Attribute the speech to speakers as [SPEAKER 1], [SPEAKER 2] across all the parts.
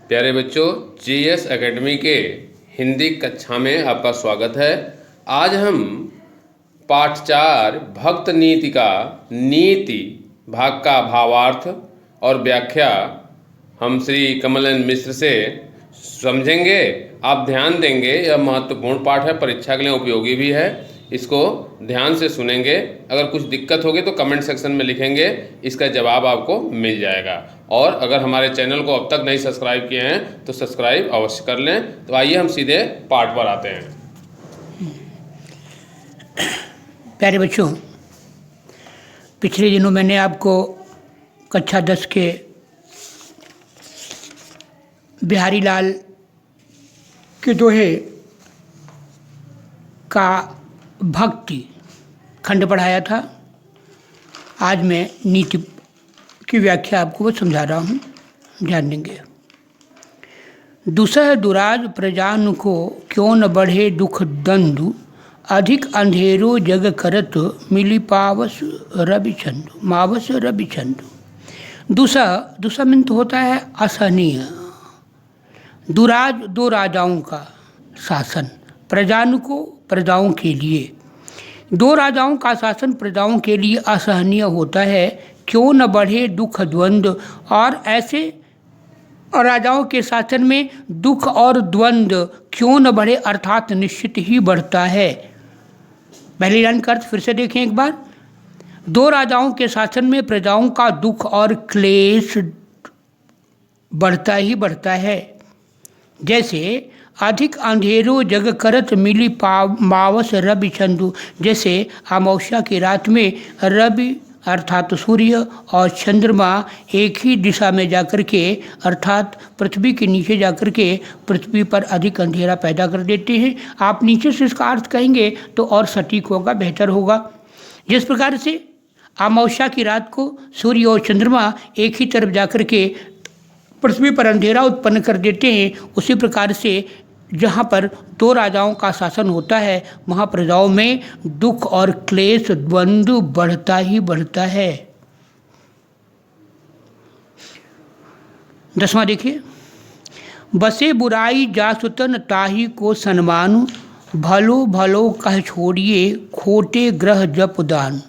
[SPEAKER 1] प्यारे बच्चों, GS academy के हिंदी कक्षा में आपका स्वागत है। आज हम पाठ 4 भक्त नीति का नीति भाग का भावार्थ और व्याख्या हम श्री कमलन मिश्र से समझेंगे। आप ध्यान देंगे, यह महत्वपूर्ण पाठ है, परीक्षा के लिए उपयोगी भी है। इसको ध्यान से सुनेंगे। अगर कुछ दिक्कत होगी तो कमेंट सेक्शन में लिखेंगे, इसका जवाब आपको मिल जाएगा। और अगर हमारे चैनल को अब तक नहीं सब्सक्राइब किए हैं तो सब्सक्राइब अवश्य कर लें। तो आइए हम सीधे पाठ पर आते हैं।
[SPEAKER 2] प्यारे बच्चों, पिछले दिनों मैंने आपको कक्षा 10 के बिहारी लाल के दोहे का भक्ति खंड पढ़ाया था। आज मैं नीति की व्याख्या आपको समझा रहा हूँ, ध्यान देंगे। दुसह दुराज प्रजान को क्यों न बढ़े दुख दंडु, अधिक अंधेरो जग करत मिली पावस रवि चंदु, मावस रवि चंदु। दुसह मीन तो होता है असहनीय। दुराज दो राजाओं का शासन, प्रजान को प्रजाओं के लिए। दो राजाओं का शासन प्रजाओं के लिए असहनीय होता है। क्यों न बढ़े दुख द्वंद्व, और ऐसे राजाओं के शासन में दुख और द्वंद्व क्यों न बढ़े, अर्थात निश्चित ही बढ़ता है। पहली लाइन का अर्थ फिर से देखें एक बार। दो राजाओं के शासन में प्रजाओं का दुख और क्लेश बढ़ता ही बढ़ता है। जैसे अधिक अंधेरो जग करत मिली मावस रवि चंदु, जैसे अमावस्या की रात में रवि अर्थात सूर्य और चंद्रमा एक ही दिशा में जाकर के, अर्थात पृथ्वी के नीचे जाकर के पृथ्वी पर अधिक अंधेरा पैदा कर देते हैं। आप नीचे से इसका अर्थ कहेंगे तो और सटीक होगा, बेहतर होगा। जिस प्रकार से अमावस्या की रात को सूर्य और चंद्रमा एक ही तरफ जाकर के पृथ्वी पर अंधेरा उत्पन्न कर देते हैं, उसी प्रकार से जहाँ पर दो राजाओं का शासन होता है वहाँ प्रजाओं में दुख और क्लेश द्वंद्व बढ़ता ही बढ़ता है। 10वां देखिए। बसे बुराई जासुतन ताही को सन्मानु, भलो भलो कह छोड़िए खोटे ग्रह जप दान।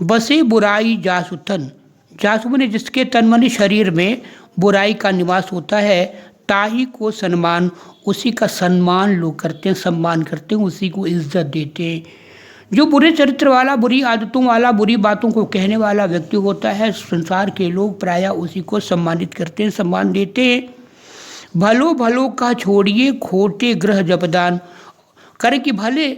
[SPEAKER 2] बसे बुराई जासुतन, जासु माने जिसके तन मन शरीर में बुराई का निवास होता है, ताही को सम्मान, उसी का सम्मान लोग करते हैं, सम्मान करते हैं, उसी को इज्जत देते हैं। जो बुरे चरित्र वाला, बुरी आदतों वाला, बुरी बातों को कहने वाला व्यक्ति होता है, संसार के लोग प्रायः उसी को सम्मानित करते हैं, सम्मान देते हैं। भलो भलो का छोड़िए खोटे ग्रह जपदान, करे कि भले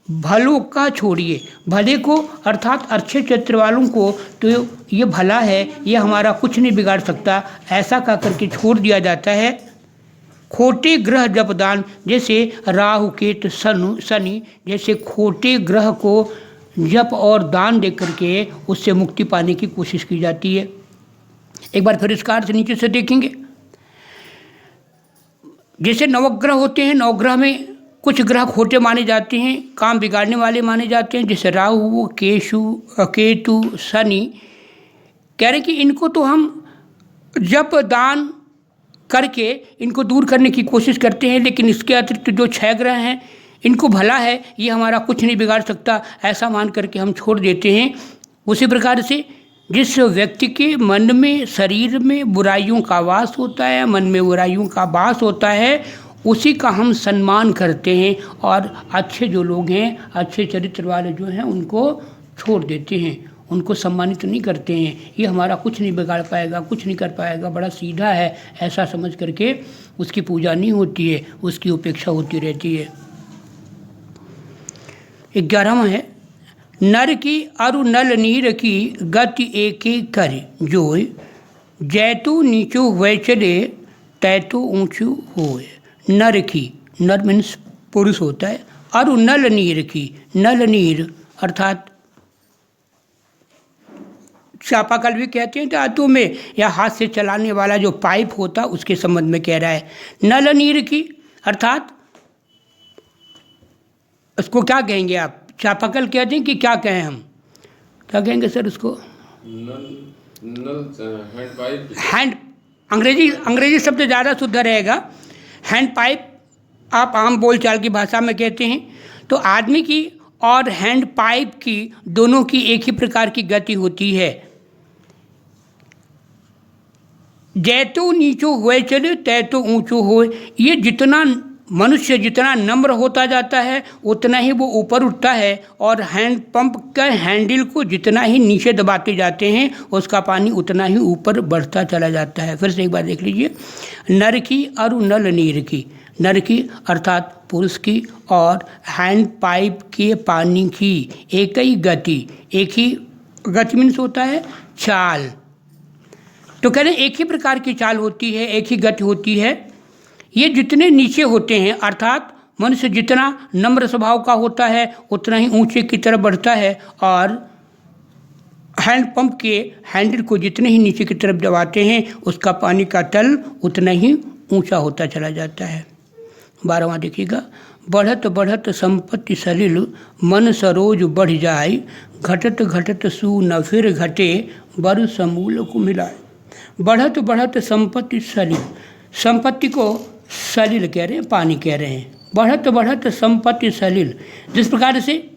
[SPEAKER 2] भलो का छोड़िए, भले को अर्थात अच्छे चरित्र वालों को तो ये भला है, ये हमारा कुछ नहीं बिगाड़ सकता, ऐसा कह करके छोड़ दिया जाता है। खोटे ग्रह जपदान, जैसे राहु केत शनि जैसे खोटे ग्रह को जप और दान दे करके उससे मुक्ति पाने की कोशिश की जाती है। एक बार फिर इसका अर्थ नीचे से देखेंगे। जैसे नवग्रह होते हैं, नवग्रह में कुछ ग्रह खोटे माने जाते हैं, काम बिगाड़ने वाले माने जाते हैं, जैसे राहु केतु शनि। कह रहे कि इनको तो हम जप दान करके इनको दूर करने की कोशिश करते हैं, लेकिन इसके अतिरिक्त जो 6 ग्रह हैं इनको भला है, ये हमारा कुछ नहीं बिगाड़ सकता, ऐसा मान करके हम छोड़ देते हैं। उसी प्रकार से जिस व्यक्ति के मन में, शरीर में बुराइयों का वास होता है, मन में बुराइयों का वास होता है, उसी का हम सम्मान करते हैं, और अच्छे जो लोग हैं, अच्छे चरित्र वाले जो हैं, उनको छोड़ देते हैं, उनको सम्मानित नहीं करते हैं। ये हमारा कुछ नहीं बिगाड़ पाएगा, कुछ नहीं कर पाएगा, बड़ा सीधा है, ऐसा समझ करके उसकी पूजा नहीं होती है, उसकी उपेक्षा होती रहती है। 11वां है। नर की अरु नल नीर की गति एके कर, जोय जैतु नीचो हुए चले तैतु ऊंचू होए। नर की, नर मीन्स पुरुष होता है, अरु नल नीर की, नल नीर अर्थात चापाकल भी कहते हैं धातु में, या हाथ से चलाने वाला जो पाइप होता है उसके संबंध में कह रहा है। नल नीर की अर्थात उसको क्या कहेंगे आप? चापाकल कहते हैं कि क्या कहें हम, क्या कहेंगे सर उसको?
[SPEAKER 1] नल हैंड पाइप,
[SPEAKER 2] हैंड अंग्रेजी शब्द ज़्यादा शुद्ध रहेगा। हैंड पाइप आप आम बोलचाल की भाषा में कहते हैं। तो आदमी की और हैंड पाइप की दोनों की एक ही प्रकार की गति होती है। जैतो नीचो हुए चले तैतो ऊंचो होए। ये जितना मनुष्य जितना नम्र होता जाता है उतना ही वो ऊपर उठता है, और हैंड पंप का हैंडल को जितना ही नीचे दबाते जाते हैं उसका पानी उतना ही ऊपर बढ़ता चला जाता है। फिर से एक बार देख लीजिए। नर की और नल नीर की, नर की अर्थात पुरुष की और हैंड पाइप के पानी की एक ही गति, एक ही गति मीन्स होता है चाल। तो कह रहे एक ही प्रकार की चाल होती है, एक ही गति होती है। ये जितने नीचे होते हैं अर्थात मनुष्य जितना नम्र स्वभाव का होता है उतना ही ऊंचे की तरफ बढ़ता है, और हैंडपंप के हैंडल को जितने ही नीचे की तरफ दबाते हैं उसका पानी का तल उतना ही ऊंचा होता चला जाता है। 12वां देखिएगा। बढ़त बढ़त संपत्ति सलिल मन सरोज बढ़ जाए, घटत घटत सु न फिर घटे बर समूल को मिलाए। बढ़त बढ़त संपत्ति सलिल, संपत्ति को सलिल कह रहे हैं, पानी कह रहे हैं। बढ़त बढ़त संपत्ति सलिल, जिस प्रकार से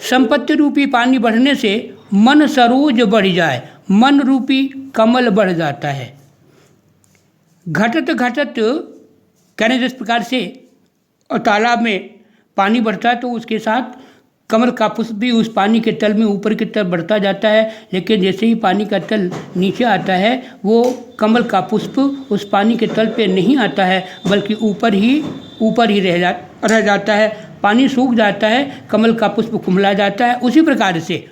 [SPEAKER 2] संपत्ति रूपी पानी बढ़ने से मन सरोज बढ़ जाए, मन रूपी कमल बढ़ जाता है। घटत घटत कहने जिस प्रकार से तालाब में पानी बढ़ता है तो उसके साथ कमल का पुष्प भी उस पानी के तल में ऊपर की तरफ बढ़ता जाता है, लेकिन जैसे ही पानी का तल नीचे आता है वो कमल का पुष्प उस पानी के तल पे नहीं आता है बल्कि ऊपर ही रह जाता है। पानी सूख जाता है, कमल का पुष्प कुम्हला जाता है। उसी प्रकार से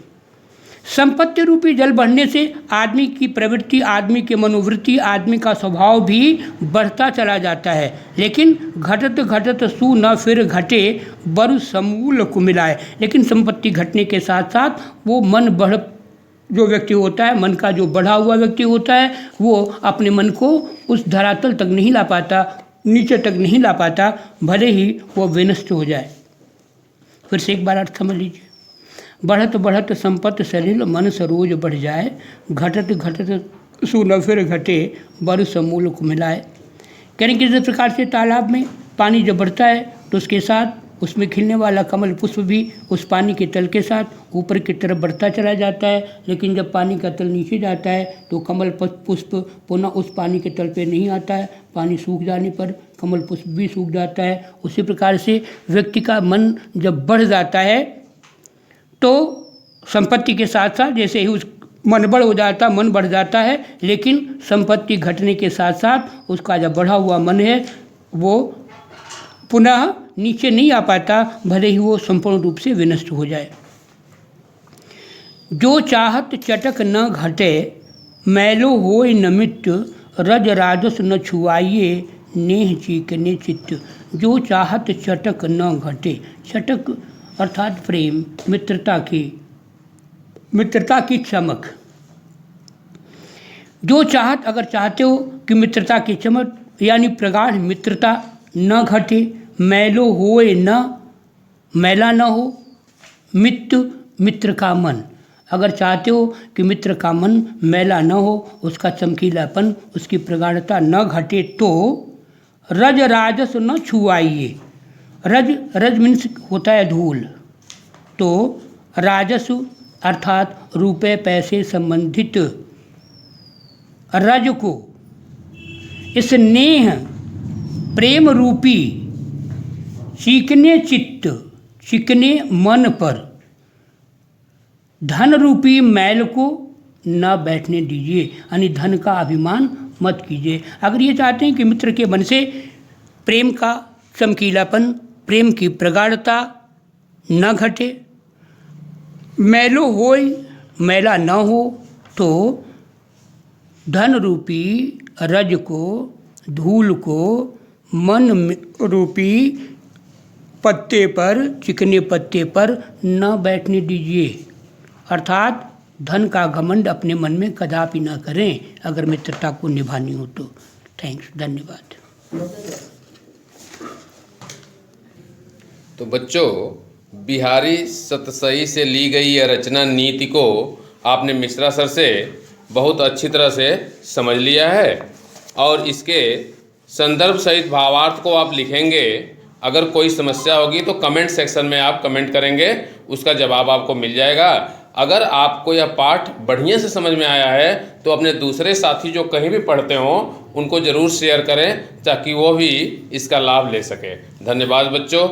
[SPEAKER 2] संपत्ति रूपी जल बढ़ने से आदमी की प्रवृत्ति, आदमी की मनोवृत्ति, आदमी का स्वभाव भी बढ़ता चला जाता है। लेकिन घटत घटत सु न फिर घटे बरु समूल को मिलाए, लेकिन संपत्ति घटने के साथ साथ वो मन बढ़ जो व्यक्ति होता है, मन का जो बढ़ा हुआ व्यक्ति होता है, वो अपने मन को उस धरातल तक नहीं ला पाता, नीचे तक नहीं ला पाता, भले ही वो विनष्ट हो जाए। फिर से एक बार अर्थ समझ लीजिए। बढ़त बढ़त संपत्ति सलिल मन सरोज बढ़ जाए, घटत घटत सु न फिर घटे बर समूल को मिलाए। कहने कि जिस प्रकार से तालाब में पानी जब बढ़ता है तो उसके साथ उसमें खिलने वाला कमल पुष्प भी उस पानी के तल के साथ ऊपर की तरफ बढ़ता चला जाता है, लेकिन जब पानी का तल नीचे जाता है तो कमल पुष्प पुनः उस पानी के तल पे नहीं आता है। पानी सूख जाने पर कमल पुष्प भी सूख जाता है। उसी प्रकार से व्यक्ति का मन जब बढ़ जाता है तो संपत्ति के साथ साथ जैसे ही उस मन बढ़ जाता है, लेकिन संपत्ति घटने के साथ साथ उसका जब बढ़ा हुआ मन है वो पुनः नीचे नहीं आ पाता, भले ही वो संपूर्ण रूप से विनष्ट हो जाए। जो चाहत चटक न घटे मैलो होय न मित्त, रज राजस न छुआइए नेह चीकने चित्त। जो चाहत चटक न घटे, चटक अर्थात प्रेम, मित्रता की चमक। जो चाहत अगर चाहते हो कि मित्रता की चमक यानी प्रगाढ़ मित्रता न घटे, मैलो होए न, मैला न हो, मित्र का मन, अगर चाहते हो कि मित्र का मन मैला न हो, उसका चमकीलापन, उसकी प्रगाढ़ता न घटे तो रज राजस न छुआइए। रज मीन्स होता है धूल, तो राजस्व अर्थात रुपए पैसे संबंधित रज को स्नेह प्रेम रूपी चिकने मन पर धन रूपी मैल को न बैठने दीजिए, यानी धन का अभिमान मत कीजिए। अगर ये चाहते हैं कि मित्र के मन से प्रेम का चमकीलापन, प्रेम की प्रगाढ़ता न घटे, मैलो होय मैला न हो, तो धन रूपी रज को, धूल को मन रूपी पत्ते पर, चिकने पत्ते पर न बैठने दीजिए। अर्थात धन का घमंड अपने मन में कदापि न करें अगर मित्रता को निभानी हो तो। थैंक्स, धन्यवाद।
[SPEAKER 1] तो बच्चों, बिहारी सतसई से ली गई यह रचना नीति को आपने मिश्रा सर से बहुत अच्छी तरह से समझ लिया है। और इसके संदर्भ सहित भावार्थ को आप लिखेंगे। अगर कोई समस्या होगी तो कमेंट सेक्शन में आप कमेंट करेंगे, उसका जवाब आपको मिल जाएगा। अगर आपको यह पाठ बढ़िया से समझ में आया है तो अपने दूसरे साथी जो कहीं भी पढ़ते हों उनको ज़रूर शेयर करें ताकि वो भी इसका लाभ ले सकें। धन्यवाद बच्चों।